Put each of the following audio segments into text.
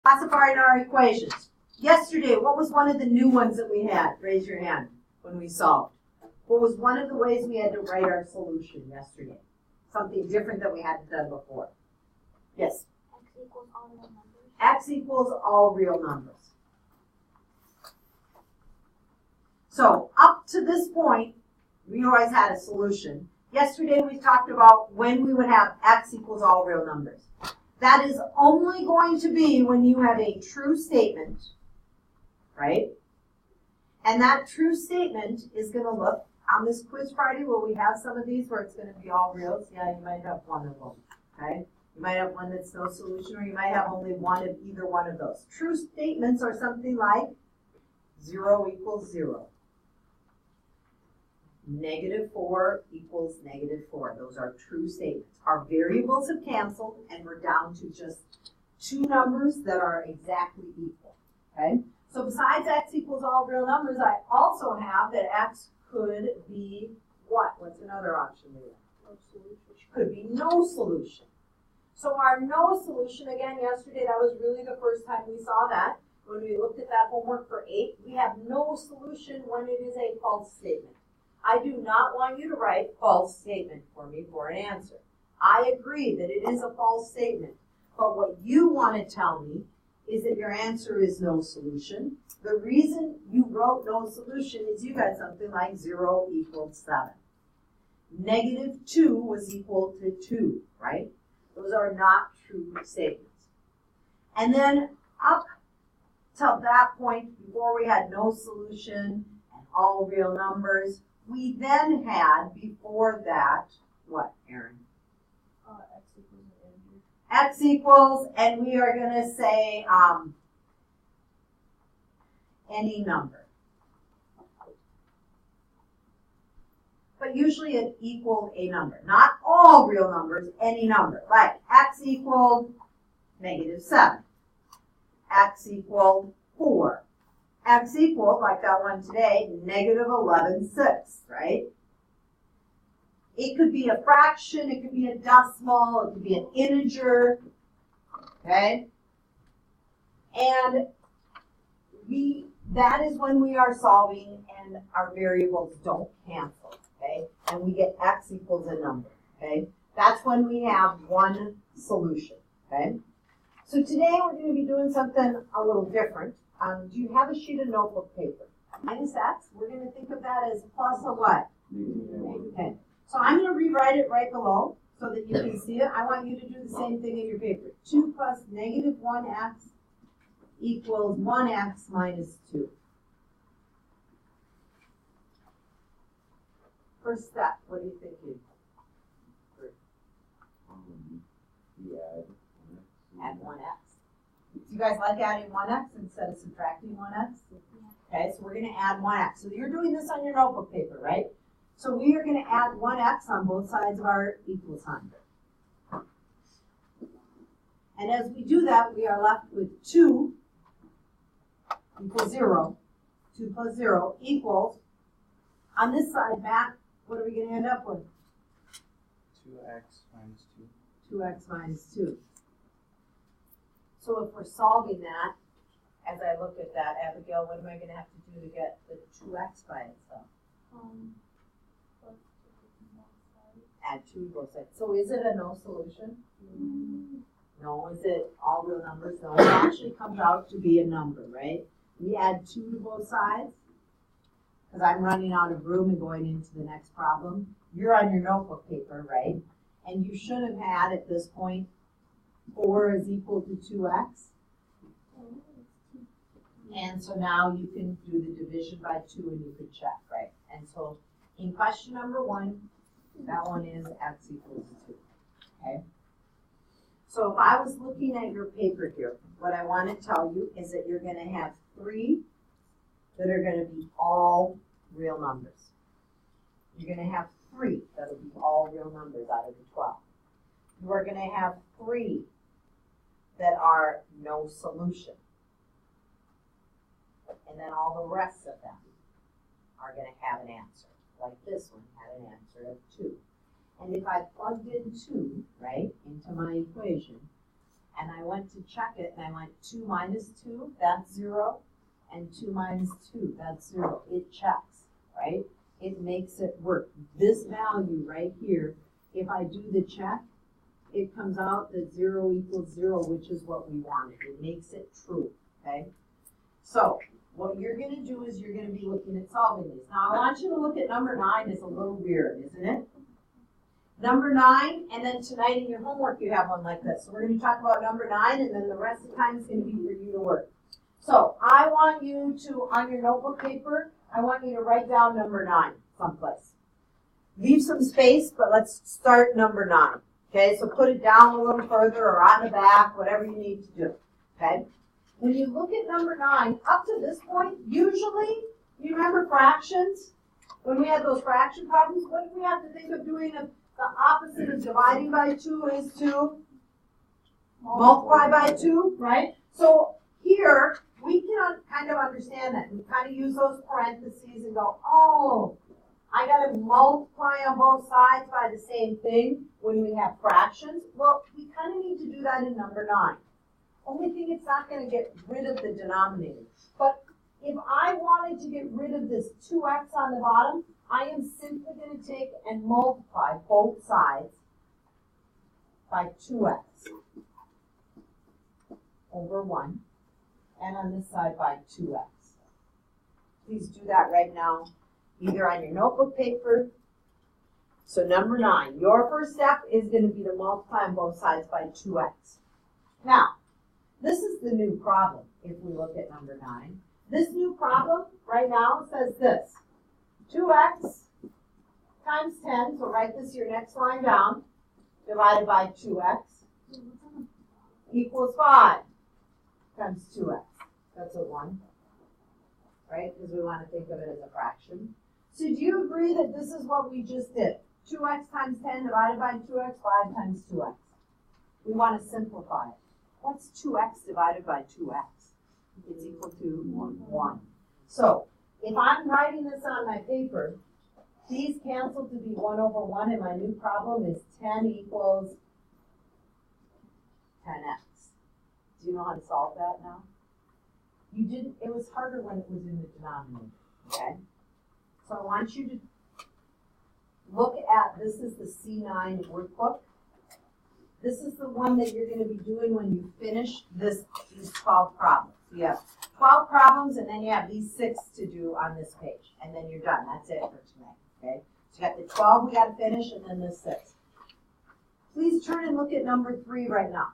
Classifying our equations. Yesterday, what was one of the new ones that we had? Raise your hand when we solved. What was one of the ways we had to write our solution yesterday? Something different than we hadn't done before. Yes? X equals all real numbers. X equals all real numbers. So, up to this point, we always had a solution. Yesterday, we talked about when we would have X equals all real numbers. That is only going to be when you have a true statement, right? And that true statement is going to look, on this quiz Friday, will we have some of these where it's going to be all reals? Yeah, you might have one of them, okay? You might have one that's no solution, or you might have only one of either one of those. True statements are something like 0 equals 0. -4 equals -4. Those are true statements. Our variables have canceled, and we're down to just two numbers that are exactly equal, okay? So besides X equals all real numbers, I also have that X could be what? What's another option we have? No solution. Could be no solution. So our no solution, again, yesterday, that was really the first time we saw that. When we looked at that homework for 8, we have no solution when it is a false statement. I do not want you to write false statement for me for an answer. I agree that it is a false statement, but what you want to tell me is that your answer is no solution. The reason you wrote no solution is you got something like 0 equals 7. -2 was equal to 2, right? Those are not true statements. And then up till that point, before we had no solution and all real numbers, we then had, before that, what, Aaron? X equals an integer. X equals, and we are going to say any number. But usually it equaled a number. Not all real numbers, any number. Like X equaled -7. X equaled 4. X equaled, like that one today, -11/6, right? It could be a fraction, it could be a decimal, it could be an integer, okay? And that is when we are solving and our variables don't cancel, okay? And we get X equals a number, okay? That's when we have one solution, okay? So today we're going to be doing something a little different. Do you have a sheet of notebook paper? Minus X, we're going to think of that as plus a what? Okay. So I'm going to rewrite it right below so that you can see it. I want you to do the same thing in your paper. 2 plus -1x equals 1x minus 2. First step, what are you thinking? Add 1x. Do you guys like adding 1x instead of subtracting 1x? Okay, so we're going to add 1x. So you're doing this on your notebook paper, right? So we are going to add 1x on both sides of our equal sign. And as we do that, we are left with 2 equals 0. 2 plus 0 equals, on this side, Matt, what are we going to end up with? 2x minus 2. 2x minus 2. So if we're solving that, as I look at that, Abigail, what am I going to have to do to get the 2x by itself? Add 2 to both sides. So is it a no solution? No. Is it all real numbers? No. It actually comes out to be a number, right? We add 2 to both sides because I'm running out of room and going into the next problem. You're on your notebook paper, right? And you should have had at this point 4 is equal to 2x. And so now you can do the division by 2 and you can check, right? And so in question number 1, that one is x equals 2, okay? So if I was looking at your paper here, what I want to tell you is that you're going to have 3 that are going to be all real numbers. You're going to have 3 that will be all real numbers out of the 12. You are going to have 3 that are no solution. And then all the rest of them are going to have an answer. Like this one had an answer of 2. And if I plugged in 2, right, into my equation, and I went to check it, and I went 2 minus 2, that's 0, and 2 minus 2, that's 0. It checks, right? It makes it work. This value right here, if I do the check, it comes out that 0 equals 0, which is what we wanted. It makes it true, okay? So what you're going to do is you're going to be looking at solving these. Now I want you to look at number 9. It's a little weird, isn't it? Number 9, and then tonight in your homework you have one like this. So we're going to talk about number 9, and then the rest of the time is going to be for you to work. So I want you to, on your notebook paper, I want you to write down number 9 someplace. Leave some space, but let's start number 9. Okay, so put it down a little further or on the back, whatever you need to do. Okay? When you look at number 9, up to this point, usually, you remember fractions? When we had those fraction problems, what did we have to think of doing? The opposite of dividing by 2 is to multiply by 2, right? So here, we can kind of understand that. We kind of use those parentheses and go, oh, I got to multiply on both sides by the same thing when we have fractions. Well, we kind of need to do that in number 9. Only thing, it's not going to get rid of the denominator. But if I wanted to get rid of this 2x on the bottom, I am simply going to take and multiply both sides by 2x over 1, and on this side by 2x. Please do that right now, either on your notebook paper. So number 9, your first step is going to be to multiply on both sides by 2x. Now, this is the new problem if we look at number 9. This new problem right now says this. 2x times 10, so write this your next line down, divided by 2x equals 5 times 2x. That's a 1, right? Because we want to think of it as a fraction. So do you agree that this is what we just did? 2x times 10 divided by 2x, 5 times 2x. We want to simplify it. What's 2x divided by 2x? It's equal to 1. So if I'm writing this on my paper, these cancel to be 1 over 1, and my new problem is 10 equals 10x. Do you know how to solve that now? You didn't, it was harder when it was in the denominator, okay? So I want you to look at, this is the C9 workbook. This is the one that you're going to be doing when you finish these 12 problems. So you have 12 problems, and then you have these 6 to do on this page, and then you're done. That's it for tonight, okay? So you got the 12 we got to finish, and then the 6. Please turn and look at number 3 right now.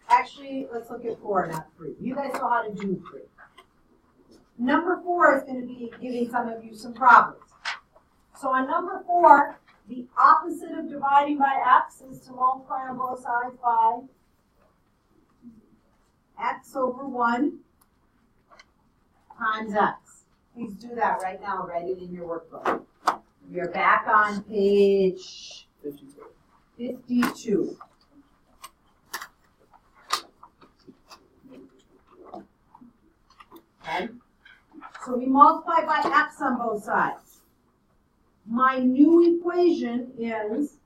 Actually, let's look at 4, not 3. You guys know how to do 3. Number 4 is going to be giving some of you some problems. So on number 4, the opposite of dividing by x is to multiply on both sides by x over 1 times x. Please do that right now. Write it in your workbook. You're back on page 52. Okay? So we multiply by x on both sides. My new equation is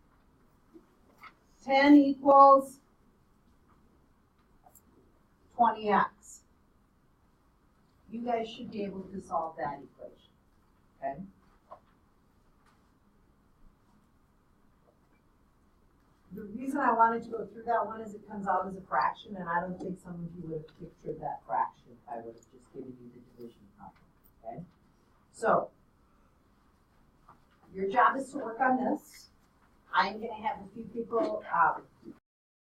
10 equals 20x. You guys should be able to solve that equation, okay? The reason I wanted to go through that one is it comes out as a fraction, and I don't think some of you would have pictured that fraction if I would have just given you the division problem, okay? So, your job is to work on this. I'm going to have a few people